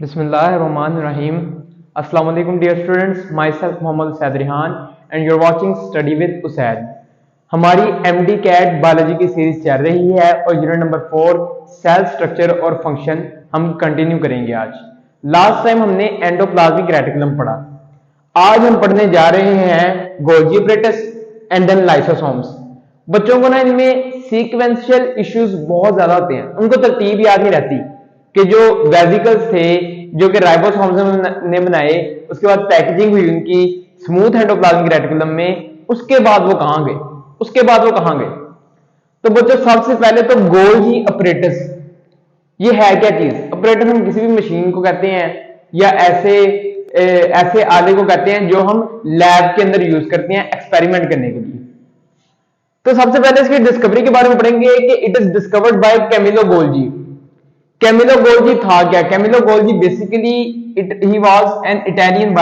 Bismillahirrahmanirrahim. Assalamu alaikum dear students. Myself Mohammad Usaid Rihan and you're watching Study with Usaid. हमारी MD CAT biology की series चल रही है और unit number 4 cell structure और function हम कंटिन्यू करेंगे आज। लास्ट टाइम हमने एंडोप्लाज्मिक रेटिकुलम पढ़ा। आज हम पढ़ने जा रहे हैं Golgi apparatus and then lysosomes. बच्चों को ना इनमें सीक्वेंशियल इश्यूज बहुत ज्यादा होते हैं, उनको तरतीब याद नहीं रहती कि जो वेसिकल्स थे जो कि राइबोसोम्स ने बनाए, उसके बाद पैकेजिंग हुई उनकी स्मूथ एंडोप्लाज्मिक रेटिकुलम में, उसके बाद वो कहां गए। तो बच्चों सबसे पहले तो गोल्गी अपरेटस ये है क्या चीज? अपरेटस हम किसी भी मशीन को कहते हैं या ऐसे आले को कहते हैं जो हम लैब के अंदर यूज करते हैं एक्सपेरिमेंट करने के लिए। तो सबसे पहले इसकी डिस्कवरी के बारे में पढ़ेंगे कि it is discovered by Camillo Golgi. Camillo Golgi था क्या? कैमिलो गोल्गी बेसिकली ही वाज एन इटालियन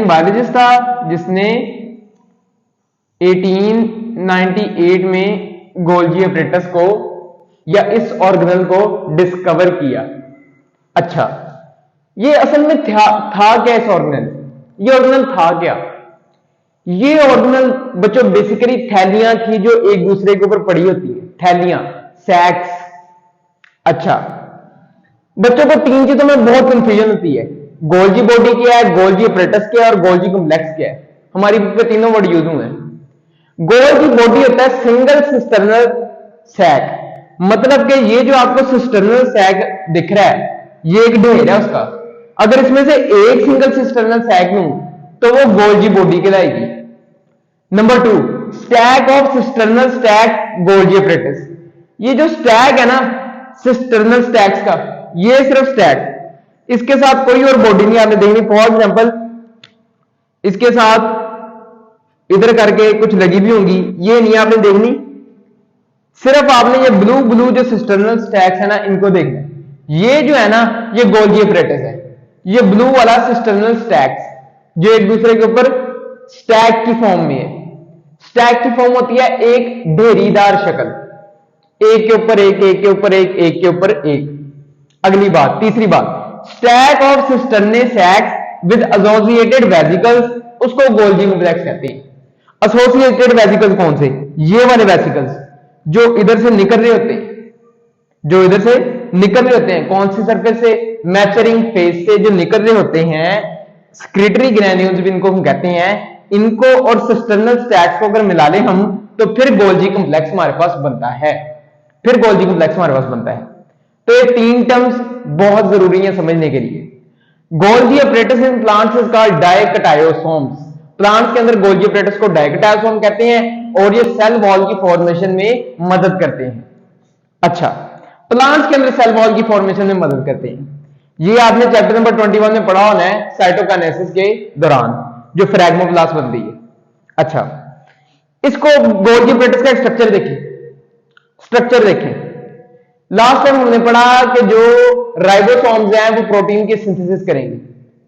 बायोलॉजिस्ट था जिसने 1898 में गोल्गी अपरेटस को या इस ऑर्गेनल को डिस्कवर किया। अच्छा, ये असल में था क्या इस ऑर्गेनल? ये ऑर्गेनल था क्या? ये ऑर्गेनल बच्चों बेसिकली थैलियां थी जो एक दूसरे के ऊपर पड़ी होती है, थैलियां, सैक्स। अच्छा बच्चों को तीन चीजों में बहुत कंफ्यूजन होती है, गोल्गी बॉडी क्या है, गोल्गी अपरेटस क्या है और गोल्गी कॉम्प्लेक्स क्या है। हमारी बुक में तीनों वर्ड यूज हुए हैं। गोल्गी बॉडी होता है सिंगल सिस्टर्नल सैक, मतलब कि ये जो आपको सिस्टर्नल सैक दिख रहा है ये एक ढेर है उसका। अगर इसमें से एक सिंगल सिस्टर्नल सैक लूं तो वो गोल्गी बॉडी कहलाएगी। Number 2, stack of cisternal stack Golgi apparatus. ये जो स्टैक है ना सिस्टर्नल स्टैक्स का, ये सिर्फ स्टैक, इसके साथ कोई और बॉडी नहीं आपने देखनी। फॉर एग्जांपल इसके साथ इधर करके कुछ लगी भी होंगी, ये नहीं आपने देखनी। सिर्फ आपने ये ब्लू जो सिस्टर्नल स्टैक्स है ना इनको देखना। ये जो है ना ये गोल्गी अपरेटस है, ये ब्लू वाला सिस्टर्नल स्टैक्स जो एक दूसरे के ऊपर स्टैक की फॉर्म में है। स्टैक की फॉर्म होती है एक ढेरीदार शक्ल, एक के ऊपर एक, एक के ऊपर एक, एक के ऊपर एक। अगली बात, तीसरी बात, stack of cisternal sacs with associated vesicles, उसको गोल्गी कॉम्प्लेक्स कहते हैं। एसोसिएटेड वेसिकल्स कौन से? ये वाले वेसिकल्स जो इधर से निकल रहे होते हैं, कौन सी सरफेस से? मैचरिंग फेज से जो निकल रहे होते हैं, स्क्रीटरी ग्रैन्यूल्स भी इनको हम कहते हैं। इनको और सिस्टर्नल स्टैक्स को अगर मिला ले हम तो फिर गोल्गी कॉम्प्लेक्स हमारे पास बनता है। तो ये तीन टर्म्स बहुत जरूरी है समझने के लिए। Golgi apparatus in plants is called dictyosomes. Plants के अंदर गोल्गी अपरेटस को डाइकटायोसोम कहते हैं और ये सेल वॉल की फॉर्मेशन में मदद करते हैं। अच्छा, प्लांट्स के अंदर सेल वॉल की फॉर्मेशन में मदद करते हैं, ये आपने चैप्टर नंबर 21 में पढ़ा होना है साइटोकाइनेसिस के दौरान, जो फ्रैगमोप्लास्ट बनती है। अच्छा, इसको गोल्गी अपरेटस का स्ट्रक्चर देखें। लास्ट टाइम हमने पढ़ा कि जो राइबोसोम्स हैं वो प्रोटीन की सिंथेसिस करेंगे।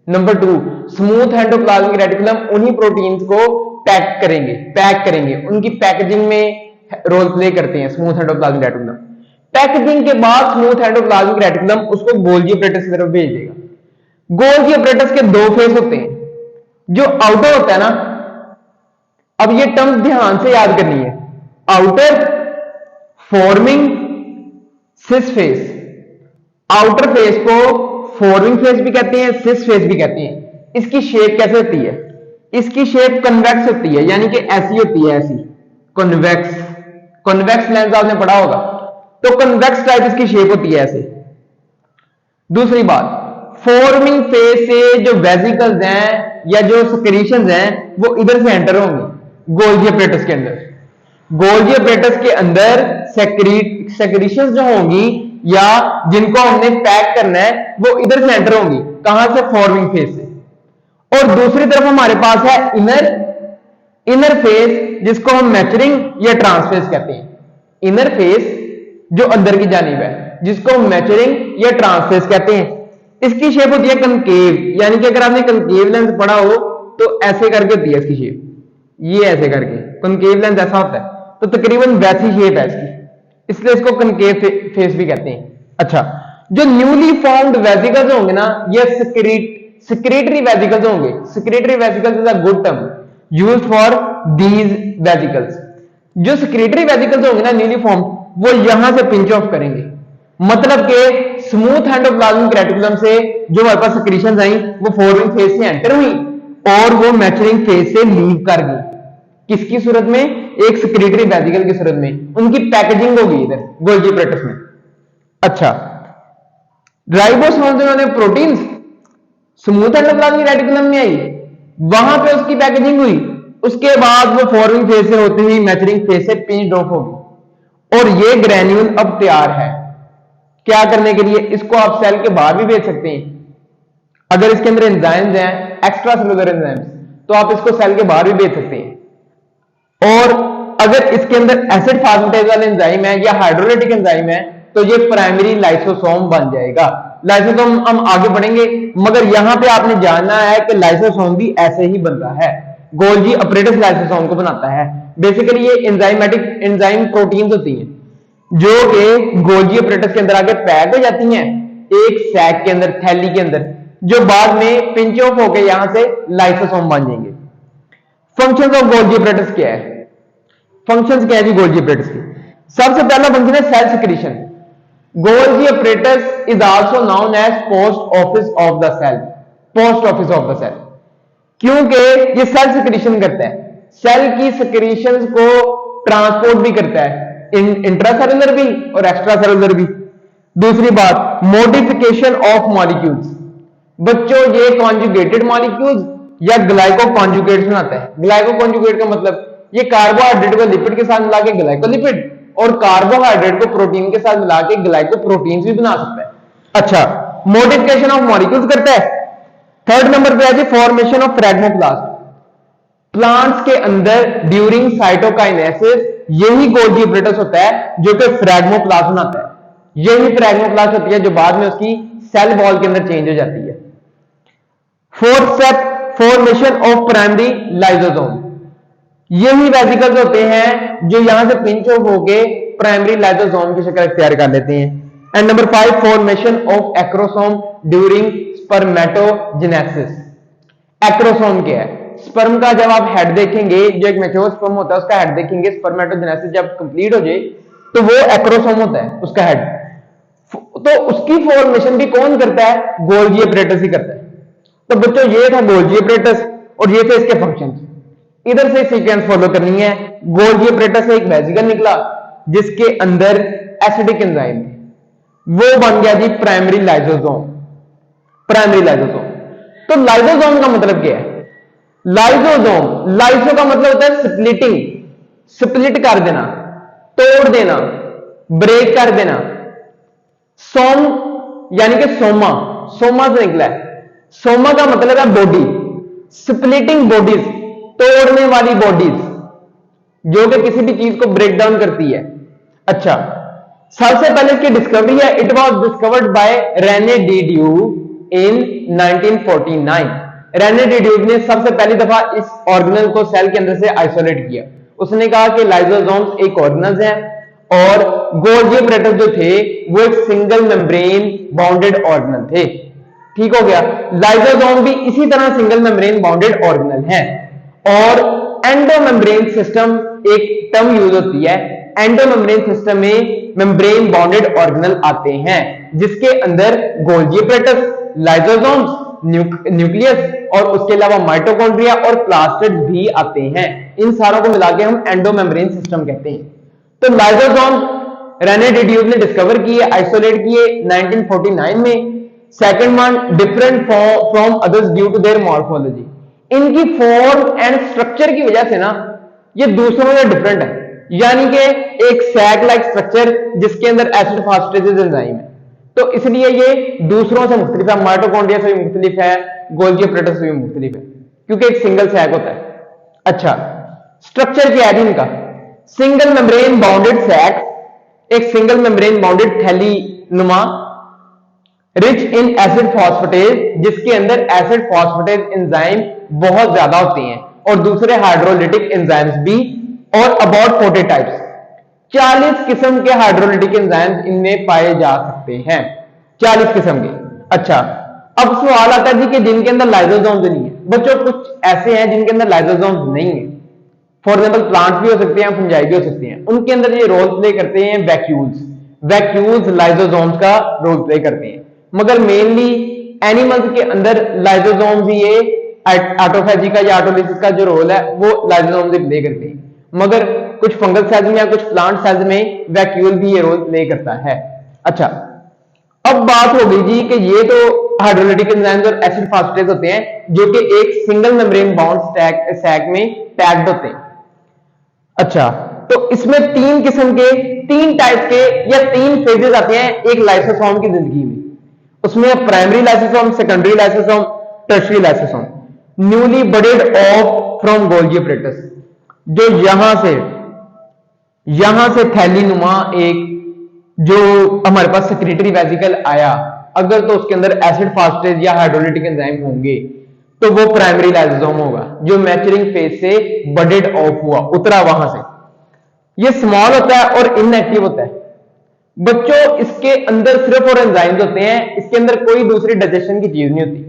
नंबर 2, स्मूथ एंडोप्लाज्मिक रेटिकुलम उन्हीं प्रोटीन्स को पैक करेंगे, उनकी पैकेजिंग में रोल प्ले करते हैं स्मूथ एंडोप्लाज्मिक रेटिकुलम। पैकेजिंग के बाद स्मूथ एंडोप्लाज्मिक रेटिकुलम उसको गोल्गी अपरेटस की तरफ भेज देगा। गोल्गी अपरेटस के दो फेस होते हैं, जो आउटर होता है ना, अब ये टर्म ध्यान से याद करनी है, outer forming cis face. Outer face को फॉर्मिंग फेस भी कहते हैं, सिस फेस भी कहते हैं। इसकी शेप कैसे होती है? इसकी शेप कन्वेक्स होती है, यानी कि ऐसी होती है, ऐसी कन्वेक्स लेंस आपने पढ़ा होगा, तो कन्वेक्स टाइप इसकी शेप होती है ऐसे। दूसरी बात, फॉर्मिंग फेस से जो वेसिकल्स हैं या जो सिक्रीशंस हैं वो इधर से एंटर होंगे गोल्गी अपरेटस के अंदर। गोल्गी अपरेटस के अंदर सेक्रीशंस जो होंगी या जिनको हमने पैक करना है वो इधर से एंटर होंगी। कहां से? फॉर्मिंग फेस से। और दूसरी तरफ हमारे पास है इनर फेस, जिसको हम मैचरिंग या ट्रांसफेस कहते हैं। इनर फेस जो अंदर की जानिब है, जिसको हम मैचरिंग या ट्रांसफेस कहते हैं। इसकी शेप होती है कनकेव, यानी कि अगर आपने कनकेव लेंस पढ़ा हो तो ऐसे करके होती है इसकी शेप, ये ऐसे करके कनकेव लेंस ऐसा होता है, तो तकरीबन वैसी शेप है इसकी, इसलिए इसको कनकेव फेस भी कहते हैं। अच्छा, जो न्यूली फॉर्म्ड वेसिकल्स होंगे ना, ये सिक्रेटरी वेसिकल्स होंगे। Secretory vesicles is a good term used for these vesicles. जो सिक्रेटरी वेसिकल्स होंगे ना न्यूली फॉर्म, वो यहां से पिंच ऑफ करेंगे, मतलब कि स्मूथ एंडोप्लाज्मिक रेटिकुलम से जो हमारे पास सिक्रीशंस आई वो फॉरवर्डिंग फेज से एंटर हुई और वो मैच्योरिंग फेज से लीव कर गई। किसकी सूरत में? एक सिक्रेटरी वेसिकल की सूरत में। उनकी पैकेजिंग होगी इधर गोल्गी एपरेटस में। अच्छा, राइबोसोम जो प्रोटीन्स स्मूथ एंडोप्लाज्मिक रेटिकुलम में आई, वहां पे उसकी पैकेजिंग हुई, उसके बाद वो फॉरवर्डिंग फेज से होती हुई मैच्योरिंग फेज से पिंच ऑफ होगी और ये ग्रेन्यूल अब तैयार है क्या करने के लिए? इसको आप सेल के बाहर भी भेज सकते हैं। अगर इसके अंदर एंजाइम्स हैं, एक्स्ट्रा सेलुलर एंजाइम्स, तो आप इसको सेल के बाहर भी भेज सकते हैं। और अगर इसके अंदर एसिड फास्फेटेज वाले एंजाइम है या हाइड्रोलाइटिक एंजाइम है, तो ये प्राइमरी लाइसोसोम बन जाएगा। लाइसोसोम हम आगे पढ़ेंगे, मगर यहां पे आपने जानना है कि लाइसोसोम भी ऐसे ही बनता है। गोल्गी एपरेटस लाइसोसोम को बनाता है। बेसिकली ये एंजाइमेटिक एंजाइम प्रोटीन्स होती हैं जो कि गोल्गी एपरेटस के अंदर आके पैक हो जाती हैं एक सैक के अंदर, थैली के अंदर, जो बाद में पिंच ऑफ होकर यहां से लाइसोसोम बन जाएंगे। फंक्शंस ऑफ गोल्गी एपरेटस क्या है? फंक्शंस क्या है जी गोल्गी एपरेटस की? सबसे पहला फंक्शन है cell secretion. Golgi apparatus is also known as post office of the cell. Post office of the cell, क्योंकि ये सेल सिक्रीशन करता है, सेल की सिक्रीशंस को ट्रांसपोर्ट भी करता है, इंट्रासेलुलर भी और एक्स्ट्रा सेलुलर भी। दूसरी बात, मॉडिफिकेशन ऑफ मॉलिक्यूल्स। बच्चों ये कॉन्जुगेटेड मॉलिक्यूल्स या ग्लाइको कॉन्जुगेट्स बनाता है। ग्लाइको कॉन्जुगेट का मतलब ये कार्बोहाइड्रेट को लिपिड के साथ मिला के ग्लाइकोलिपिड और कार्बोहाइड्रेट को प्रोटीन के साथ मिला के ग्लाइकोप्रोटीन्स भी बना सकता है। अच्छा, मॉडिफिकेशन ऑफ मॉलिक्यूल्स करता है। थर्ड नंबर पे है फॉर्मेशन ऑफ फ्रैगमोप्लास्ट। प्लांट्स के अंदर ड्यूरिंग साइटोकाइनेसिस यही गोल्गी एपरेटस होता है जो कि फ्रैगमोप्लास्ट बनाता है। यही फ्रैगमोप्लास्ट होती है जो बाद में उसकी सेल वॉल के अंदर चेंज हो जाती है। Fourth step, formation of primary lysosome. यही वेसिकल्स होते हैं जो यहां से पिंच ऑफ होके प्राइमरी लाइसोसोम की शक्ल तैयार कर लेते हैं। And number 5, formation of acrosome during spermatogenesis. Acrosome क्या है? स्पर्म का जब आप हेड देखेंगे, जो एक मैच्योर स्पर्म होता है उसका हेड देखेंगे, स्पर्मेटोजेनेसिस जब कंप्लीट हो जाए तो वो एक्रोसोम होता है उसका हेड। तो उसकी फॉर्मेशन भी कौन करता है? गोल्गी एपरेटस ही करता है। तो बच्चों ये था गोल्गी एपरेटस और ये थे इसके फंक्शंस। इधर से सीक्वेंस फॉलो करनी है। गोल्गी एपरेटस से एक वेसिकल निकला जिसके अंदर एसिडिक एंजाइम थे, वो बन गया जी प्राइमरी लाइसोसोम। Primary lysosome. तो लाइसोसोम का मतलब क्या है? लाइसोसोम, लाइसो का मतलब होता है स्प्लिटिंग, स्प्लिट कर देना, तोड़ देना, ब्रेक कर देना। सोम यानी कि सोमा, सोमा से निकला है। सोमा का मतलब है बॉडी, स्प्लिटिंग बॉडीज, तोड़ने वाली बॉडीज जो कि किसी भी चीज को ब्रेक डाउन करती है। अच्छा, सबसे पहले इसकी डिस्कवरी है, it was discovered by Rene de Duve in 1949। Rene de Duve ने सबसे पहली दफा इस ऑर्गेनल को सेल के अंदर से आइसोलेट किया। उसने कहा कि लाइसोसोम्स एक ऑर्गेनल्स हैं और गोल्गी एपरेटस जो थे वो एक सिंगल मेम्ब्रेन बाउंडेड ऑर्गेनल थे। ठीक हो गया। लाइसोसोम भी इसी तरह सिंगल मेम्ब्रेन बाउंडेड ऑर्गेनल है। और एंडोमेम्ब्रेन सिस्टम एक टर्म यूज होती है। एंडोमेम्ब्रेन सिस्टम में मेम्ब्रेन बाउंडेड ऑर्गेनल आते हैं जिसके अंदर गोल्गी एपरेटस, लाइसोसोम्स, न्यूक्लियस और उसके अलावा माइटोकॉन्ड्रिया और प्लास्टिड्स भी आते हैं। इन सारों को मिला के हम एंडोमेम्ब्रेन सिस्टम कहते हैं। तो लाइसोसोम रेने डिड्यूव ने डिस्कवर किए, आइसोलेट किए 1949 में। Second one, different from others due to their morphology. इनकी फॉर्म एंड स्ट्रक्चर की वजह से ना ये दूसरों से डिफरेंट है। यानी कि एक सैक लाइक स्ट्रक्चर जिसके अंदर एसिड फास्फेटेज एंजाइम है, तो इसलिए ये दूसरों से मुख्तलिफ है। माइटोकॉन्ड्रिया से भी मुख्तलिफ है, गोल्गी एपरेटस से भी मुख्तलिफ है क्योंकि एक सिंगल सैक होता है। अच्छा, स्ट्रक्चर क्या है इनका? सिंगल मेम्ब्रेन बाउंडेड सैक, एक सिंगल मेम्ब्रेन बाउंडेड थैली नुमा, रिच इन एसिड फॉस्फेटेज, जिसके अंदर एसिड फॉस्फेटेज एंजाइम बहुत ज्यादा होते हैं और दूसरे हाइड्रोलिटिक एंजाइम्स भी, और अबाउट 40 टाइप्स, 40 किस्म के हाइड्रोलिटिक एंजाइम्स इनमें पाए जा सकते हैं। 40 किस्म के। अच्छा, अब सवाल आता है जी कि जिनके अंदर लाइसोसोम्स नहीं है। बच्चों कुछ ऐसे हैं जिनके अंदर लाइसोसोम्स नहीं है, फॉर एग्जाम्पल प्लांट्स भी हो सकते हैं, फंजाई भी हो सकते हैं, उनके अंदर ये रोल प्ले करते हैं वैक्यूल्स। वैक्यूल्स लाइसोसोम्स का रोल प्ले करते हैं, मगर मेनली एनिमल्स के अंदर लाइसोसोम्स ही ये ऑटोफेजी का या ऑटोलिसिस का जो रोल है वो लाइसोसोम्स ही प्ले करते हैं, मगर कुछ फंगल सेल्स में या कुछ प्लांट सेल्स में वैक्यूल भी ये रोल प्ले करता है। अच्छा, अब बात हो गई जी कि ये तो हाइड्रोलाइटिक एंजाइम्स और एसिड फास्फेटेज होते हैं जो कि एक सिंगल मेम्ब्रेन बाउंड सैक में पैक्ड होते हैं। अच्छा, तो इसमें तीन किस्म के, तीन टाइप के या तीन फेजेस आते हैं एक लाइसोसोम की जिंदगी में। उसमें primary lysosome, secondary lysosome, tertiary lysosome. Newly budded of from Golgi apparatus, जो यहां से थैली नुमा एक जो हमारे पास सेक्रेटरी वेसिकल आया, अगर तो उसके अंदर एसिड फास्फेटेज या हाइड्रोलाइटिक एंजाइम होंगे तो वो प्राइमरी लाइसोसोम होगा जो मैच्योरिंग फेज से बडेड ऑफ हुआ, उतरा वहां से। ये स्मॉल होता है और इनएक्टिव होता है। बच्चों इसके अंदर सिर्फ और एंजाइम्स होते हैं, इसके अंदर कोई दूसरी डाइजेशन की चीज नहीं होती,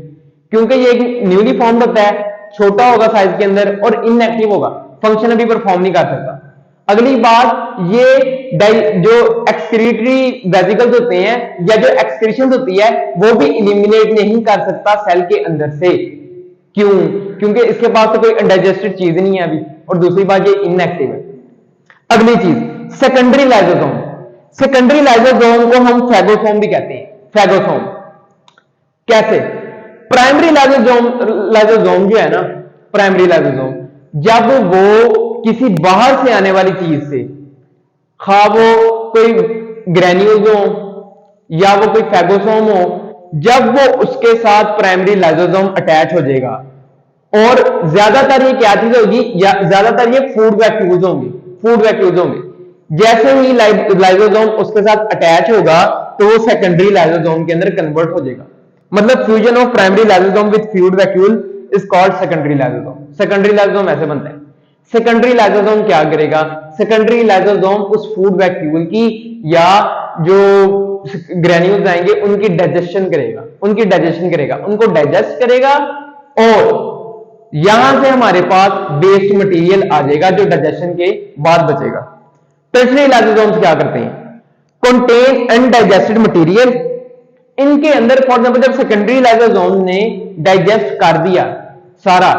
क्योंकि ये एक न्यूली फॉर्म्ड होता है, छोटा होगा साइज के अंदर और इनएक्टिव होगा, फंक्शन अभी परफॉर्म नहीं कर सकता। अगली बात, ये जो एक्सक्रीटरी वेसिकल्स होते हैं या जो एक्सक्रीशन होती है वो भी इलिमिनेट नहीं कर सकता सेल के अंदर से। क्यों? क्योंकि इसके पास तो कोई अनडाइजेस्टेड चीज नहीं है अभी, और दूसरी बात ये इनएक्टिव है। अगली चीज, सेकेंडरी लाइसोसोम। सेकेंडरी लाइसोसोम को हम फैगोसोम भी कहते हैं। फैगोसोम कैसे? प्राइमरी लाइसोसोम जो है ना, प्राइमरी लाइसोसोम जब वो किसी बाहर से आने वाली चीज से, खा वो कोई ग्रेन्यूल्स हो या वो कोई फैगोसोम हो, जब वो उसके साथ प्राइमरी लाइसोसोम अटैच हो जाएगा, और ज्यादातर ये क्या चीज होगी, ज्यादातर ये फूड वैक्यूल्स होंगे। फूड वैक्यूल्स होंगे, जैसे ही लाइसोसोम उसके साथ अटैच होगा तो वो सेकेंडरी लाइसोसोम के अंदर कन्वर्ट हो जाएगा। मतलब fusion of primary lysosome with food vacuole is called secondary lysosome. Secondary lysosome ऐसे बनता है। सेकेंडरी लाइसोसोम क्या करेगा? सेकेंडरी लाइसोसोम उस फूड वैक्यूल की या जो ग्रेन्यूल्स आएंगे उनकी डाइजेशन करेगा, उनको डाइजेस्ट करेगा, और यहां से हमारे पास वेस्ट मटेरियल आ जाएगा जो डाइजेशन के बाद बचेगा। टर्शियरी लाइसोसोम्स क्या करते हैं? Contain undigested material. इनके अंदर फॉर एग्जांपल जब सेकेंडरी लाइसोसोम ने डाइजेस्ट कर दिया सारा,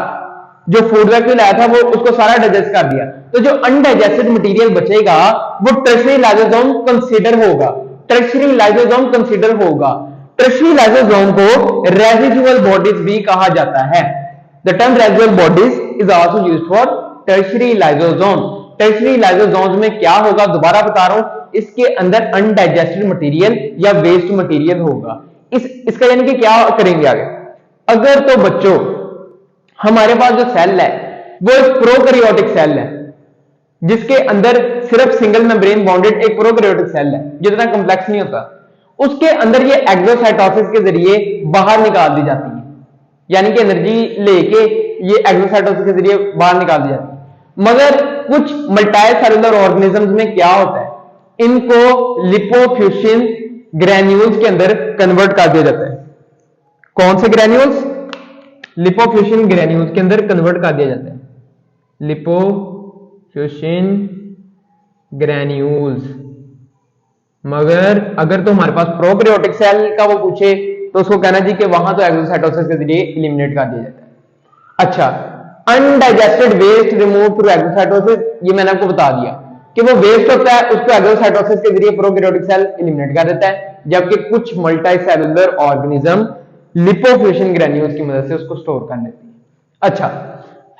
जो फूड वैक्यूल आया था वो उसको सारा डाइजेस्ट कर दिया, तो जो अनडाइजेस्टेड मटेरियल बचेगा वो टर्शियरी लाइसोसोम कंसीडर होगा। टर्शियरी लाइसोसोम कंसीडर होगा। टर्शियरी लाइसोसोम को रेसिडुअल बॉडीज भी कहा जाता है। The term residual bodies is also used for tertiary lysosome. Tertiary lysosomes में क्या होगा, दोबारा बता रहा हूं, इसके अंदर अनडाइजेस्टेड मटेरियल या वेस्ट मटेरियल होगा। इसका यानी कि क्या करेंगे आगे? अगर तो बच्चों हमारे पास जो सेल है वो एक प्रोकैरियोटिक सेल है, जिसके अंदर सिर्फ सिंगल मेम्ब्रेन बाउंडेड एक प्रोकैरियोटिक सेल है, जितना कॉम्प्लेक्स नहीं होता, उसके अंदर ये एक्सोसाइटोसिस के जरिए बाहर निकाल दी जाती है, यानी कि एनर्जी लेके ये एक्सोसाइटोसिस के जरिए बाहर निकाल दी जाती है। मगर कुछ मल्टीसेलुलर ऑर्गेनिजम्स में क्या होता है, इनको लिपोफ्यूसिन ग्रैन्यूल्स के अंदर कन्वर्ट कर दिया जाता है। कौन से ग्रैन्यूल्स? लिपोफ्यूसिन ग्रैन्यूल्स के अंदर कन्वर्ट कर दिया जाता है। लिपोफ्यूसिन ग्रैन्यूल्स। मगर अगर तो हमारे पास प्रोकैरियोटिक सेल का वो पूछे तो उसको कहना जी कि वहां तो एक्सोसाइटोसिस के जरिए एलिमिनेट कर दिया जाता है। अच्छा, undigested waste remove through exocytosis, ये मैंने आपको बता दिया कि वो वेस्ट होता है, उसको एक्सोसाइटोसिस के जरिए प्रोकैरियोटिक सेल एलिमिनेट कर देता है, जबकि कुछ मल्टीसेलुलर ऑर्गेनिज्म लिपोफ्यूसिन ग्रैन्यूल्स की मदद से उसको स्टोर कर लेती है। अच्छा,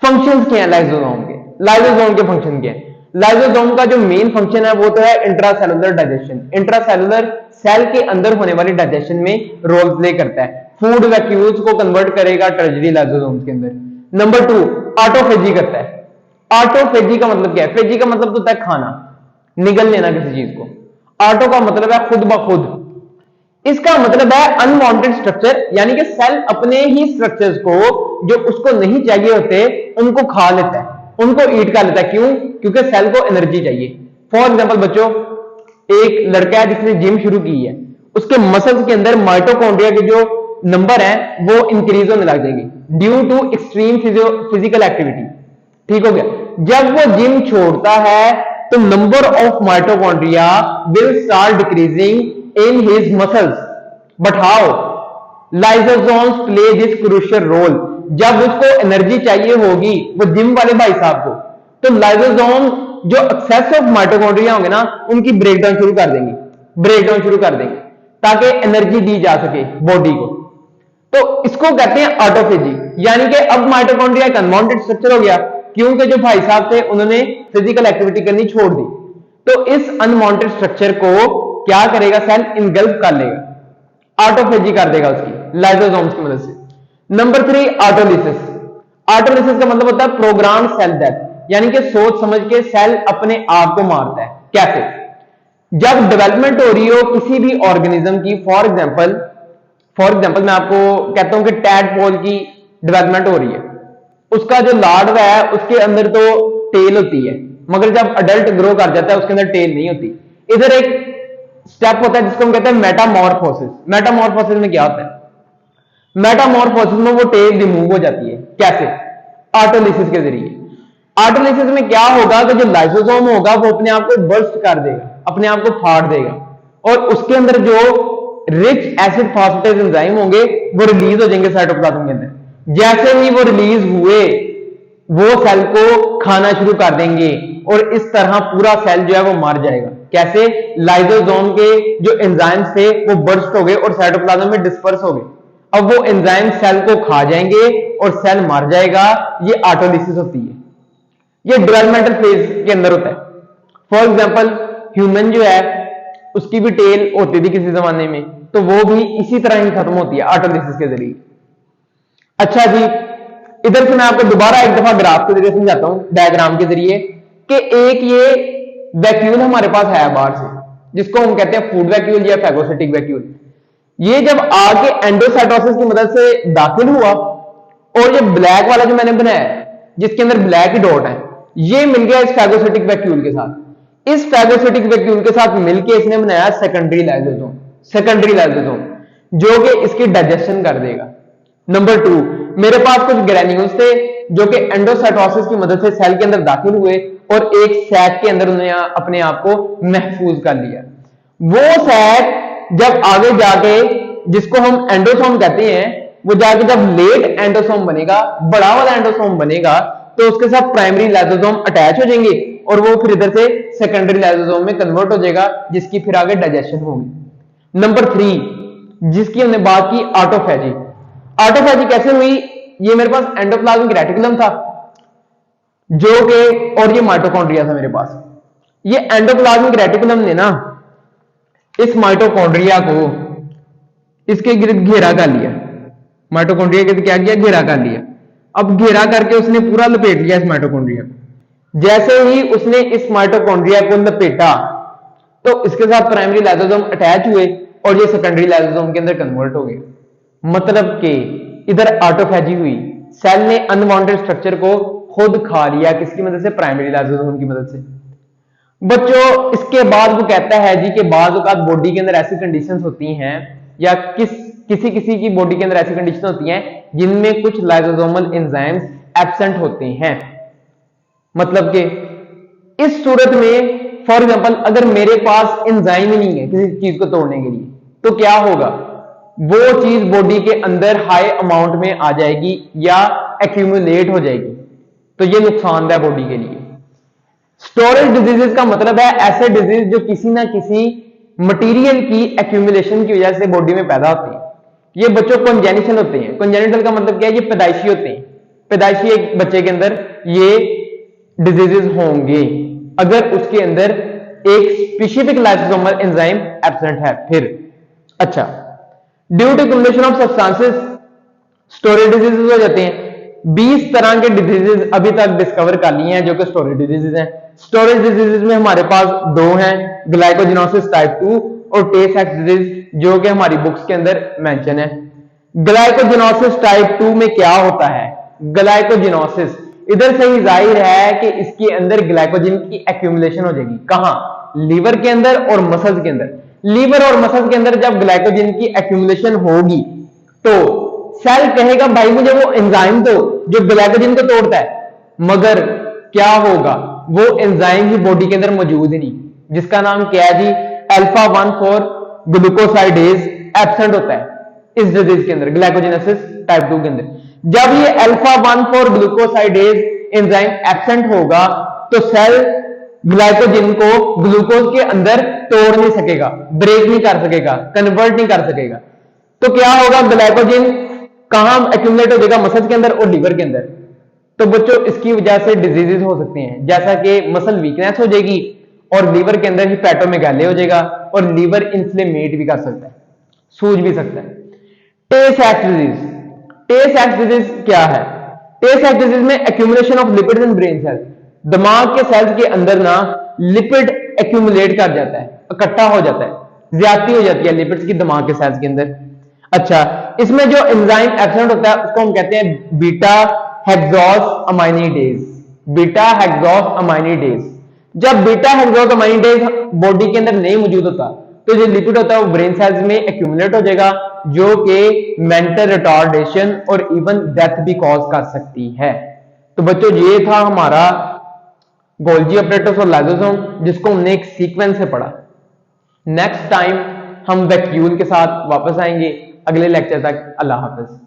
फंक्शंस क्या है लाइसोसोम के? लाइसोसोम के फंक्शन क्या है? लाइसोसोम का जो मेन फंक्शन है वो तो है इंट्रासेलुलर डाइजेशन। इंट्रासेलुलर सेल के अंदर होने वाली डाइजेशन में रोल प्ले करता है। फूड वैक्यूल्स को कन्वर्ट करेगा टर्शियरी लाइसोसोम्स के अंदर। नंबर 2, ऑटोफेजी करता है। ऑटोफेजी का मतलब क्या है? फेजी का मतलब तो होता है खाना, निगल लेना किसी चीज को। ऑटो का मतलब है खुद ब खुद। इसका मतलब है अनवांटेड स्ट्रक्चर, यानी कि सेल अपने ही स्ट्रक्चर्स को जो उसको नहीं चाहिए होते उनको खा लेता है, उनको ईट कर लेता है। क्यों? क्योंकि सेल को एनर्जी चाहिए। फॉर एग्जांपल बच्चों, एक लड़का है जिसने जिम शुरू की है, उसके मसल्स के अंदर माइटोकॉन्ड्रिया के जो नंबर है वो इंक्रीज होने लग जाएंगे due to extreme physical activity. ठीक हो गया। जब वो जिम छोड़ता है तो number of mitochondria will start decreasing in his muscles, but how lysosomes play this crucial role. जब उसको एनर्जी चाहिए होगी वो जिम वाले भाई साहब को, तो लाइसोसोम जो एक्सेस ऑफ माइटोकॉन्ड्रिया होंगे ना उनकी ब्रेकडाउन शुरू कर देंगे, ब्रेकडाउन शुरू कर देंगे ताकि एनर्जी दी जा सके बॉडी को। तो इसको कहते हैं ऑटोफेजी, यानी कि अब माइटोकॉन्ड्रिया एक अनवांटेड स्ट्रक्चर हो गया क्योंकि जो भाई साहब थे उन्होंने फिजिकल एक्टिविटी करनी छोड़ दी। तो इस अनवांटेड स्ट्रक्चर को क्या करेगा सेल इनगल्फ कर लेगा, ऑटोफेजी कर देगा उसकी लाइसोसोम्स की मदद से। Number 3 autolysis. ऑटोलिसिस का मतलब होता है प्रोग्राम सेल डेथ, यानी कि सोच समझ के सेल अपने आप को मारता है। कैसे? जब डेवलपमेंट हो रही हो किसी भी ऑर्गेनिज्म की, फॉर एग्जांपल मैं आपको कहता हूं कि टैडपोल की डेवलपमेंट हो रही है, उसका जो लार्वा है उसके अंदर तो टेल होती है, मगर जब अडल्ट ग्रो कर जाता है उसके अंदर टेल नहीं होती। इधर एक स्टेप होता है जिसको हम कहते हैं मेटामॉर्फोसिस। मेटामॉर्फोसिस में क्या होता है? मेटामॉर्फोसिस में वो टेल रिमूव हो जाती है। कैसे? ऑटोलिसिस के जरिए। ऑटोलिसिस में क्या होगा कि जो लाइसोसोम होगा वो अपने आप को बर्स्ट कर देगा, अपने आप को फाड़ देगा, और उसके अंदर जो रिच एसिड फास्फेटेज एंजाइम होंगे वो रिलीज हो जाएंगे साइटोप्लाज्म के अंदर। जैसे ही वो रिलीज हुए वो सेल को खाना शुरू कर देंगे और इस तरह पूरा सेल जो है वो मर जाएगा। कैसे? लाइसोसोम के जो एंजाइम्स थे वो बर्स्ट हो गए और साइटोप्लाज्म में डिस्पर्स हो गए। अब वो एंजाइम सेल को खा जाएंगे और सेल मर जाएगा। ये ऑटोलिसिस होती है, ये डेवलपमेंटल फेज के अंदर होता है। फॉर एग्जांपल ह्यूमन जो है उसकी भी टेल होती थी किसी जमाने में, तो वो भी इसी तरह ही खत्म होती है ऑटोलिसिस के जरिए। अच्छा जी, इधर से मैं आपको दोबारा एक दफा ग्राफ के जरिए समझाता हूं, डायग्राम के जरिए, कि एक ये वैक्यूल हमारे पास है बाहर से, जिसको हम कहते हैं फूड वैक्यूल या फैगोसिटिक वैक्यूल। ये जब आके एंडोसाइटोसिस की मदद से दाखिल हुआ और ये ब्लैक वाला जो मैंने बनाया है जिसके अंदर ब्लैक ही डॉट है, ये मिल गया इस फैगोसिटिक वैक्यूल के साथ। इस फैगोसिटिक वैक्यूल के साथ मिलके इसने बनाया सेकेंडरी लाइसोसोम, सेकेंडरी लाइसोसोम जो कि इसकी डाइजेशन कर देगा। नंबर 2, मेरे पास कुछ ग्रैन्यूल्स थे जो कि एंडोसाइटोसिस की मदद से सेल के अंदर दाखिल हुए और एक सैक के अंदर उन्होंने अपने आप को महफूज कर लिया। वो सैक जब आगे जाके, जिसको हम एंडोसोम कहते हैं, वो जाके जब लेट एंडोसोम बनेगा, बड़ा वाला एंडोसोम बनेगा, तो उसके साथ प्राइमरी लाइसोसोम अटैच हो जाएंगे और वो फिर इधर से सेकेंडरी लाइसोसोम में कन्वर्ट हो जाएगा, जिसकी फिर आगे डाइजेशन होगी। नंबर 3 जिसकी हमने बात की, ऑटोफेजी। ऑटोफेजी कैसे हुई? ये मेरे पास एंडोप्लाज्मिक रेटिकुलम था जो कि, और ये माइटोकॉन्ड्रिया था मेरे पास। ये एंडोप्लाज्मिक रेटिकुलम ने ना इस माइटोकॉन्ड्रिया को इसके गिर्द घेरा कर लिया, माइटोकॉन्ड्रिया के क्या किया? घेरा कर लिया। अब घेरा करके उसने पूरा लपेट लिया इस माइटोकॉन्ड्रिया को। जैसे ही उसने इस माइटोकॉन्ड्रिया को लपेटा तो इसके साथ प्राइमरी लाइसोसोम अटैच हुए और ये सेकेंडरी लाइसोसोम के अंदर कन्वर्ट हो गए। मतलब कि इधर ऑटोफेजी हुई, सेल ने अनवांटेड स्ट्रक्चर को खुद खा लिया, किसकी मदद से? प्राइमरी लाइसोसोम की मदद से। बच्चों, इसके बाद वो कहता है जी कि बाद औक़ात बॉडी के अंदर ऐसी कंडीशंस होती हैं, या किसी किसी की बॉडी के अंदर ऐसी कंडीशन होती हैं जिनमें कुछ लाइसोसोमल एंजाइम्स एब्सेंट होते हैं। मतलब कि इस सूरत में फॉर एग्जांपल अगर मेरे पास एंजाइम ही नहीं है किसी चीज को तोड़ने के लिए, तो क्या होगा? वो चीज बॉडी के अंदर हाई अमाउंट में आ जाएगी या एक्यूमुलेट हो जाएगी, तो ये नुकसानदेह बॉडी के लिए। स्टोरेज डिजीजेस का मतलब है ऐसे डिजीज जो किसी ना किसी मटेरियल की एक्यूमुलेशन की वजह से बॉडी में पैदा होती है। ये बच्चों कंजेनिटल होते हैं। कंजेनिटल का मतलब क्या है? ये पैदाइशी होते हैं। पैदाइशी एक बच्चे के अंदर ये डिजीजेस होंगे अगर उसके अंदर एक स्पेसिफिक लाइसोसोमल एंजाइम एब्सेंट है। फिर अच्छा, due to accumulation of substances storage diseases हो जाते हैं। 20 तरह के डिजीजेस अभी तक डिस्कवर कर लिए हैं जो कि स्टोरेज डिजीजेस हैं। स्टोरेज डिजीजेस में हमारे पास 2 हैं, ग्लाइकोजिनोसिस टाइप 2 और टे सेक्स डिजीज, जो कि हमारी बुक्स के अंदर मेंशन है। ग्लाइकोजिनोसिस टाइप 2 में क्या होता है? ग्लाइकोजिनोसिस, इधर से ही जाहिर है कि इसके अंदर ग्लाइकोजन की एक्यूमुलेशन हो जाएगी। कहां? लीवर के अंदर और मसल्स के अंदर। लीवर और मसल्स के अंदर जब ग्लाइकोजन की एक्यूमुलेशन होगी तो सेल कहेगा भाई मुझे वो एंजाइम दो जो ग्लाइकोजन को तोड़ता है, मगर क्या होगा, वो एंजाइम ही बॉडी के अंदर मौजूद नहीं, जिसका नाम क्या है जी, अल्फा 1,4 ग्लूकोसाइडेज एब्सेंट होता है इस डिजीज के अंदर, ग्लाइकोजेनेसिस टाइप 2 के अंदर। जब ये अल्फा 1,4 ग्लूकोसाइडेज एंजाइम एब्सेंट होगा तो सेल ग्लाइकोजन को ग्लूकोज के अंदर तोड़ नहीं सकेगा, ब्रेक नहीं कर सकेगा, कन्वर्ट नहीं कर सकेगा। तो क्या होगा, ग्लाइकोजन कहां एक्यूमुलेट हो जाएगा, मसल्स के अंदर और लीवर के अंदर। तो बच्चों इसकी वजह से डिजीजेस हो सकती हैं, जैसा कि मसल वीकनेस हो जाएगी और लीवर के अंदर हिपैटोमेगाली हो जाएगा और लीवर इन्फ्लेमेट भी कर सकता है, सूज भी सकता है। टे-सैक्स डिजीज, टे-सैक्स डिजीज क्या है? टे-सैक्स डिजीज में accumulation of lipids in brain cells, दिमाग के सेल्स के अंदर ना लिपिड एक्यूमुलेट कर जाता है, इकट्ठा हो जाता है, ज्यादती हो जाती है लिपिड्स की दिमाग के सेल्स के अंदर। अच्छा, इसमें जो एंजाइम एब्सेंट होता है उसको हम कहते हैं बीटा हेक्सोस अमाइनीडेज, बीटा हेक्सोस अमाइनीडेज। जब बीटा हेक्सोस अमाइनीडेज बॉडी के अंदर नहीं मौजूद होता तो जो लिपिड होता है वो ब्रेन सेल्स में एक्यूमुलेट हो जाएगा, जो कि मेंटल रिटार्डेशन और इवन डेथ भी कॉज कर सकती है। तो बच्चों ये था हमारा गोल्जी अपरेटस और लाइसोसोम, जिसको हमने एक सीक्वेंस से पढ़ा। नेक्स्ट टाइम हम वैक्यूल के साथ वापस आएंगे। अगले लेक्चर तक अल्लाह हाफिज।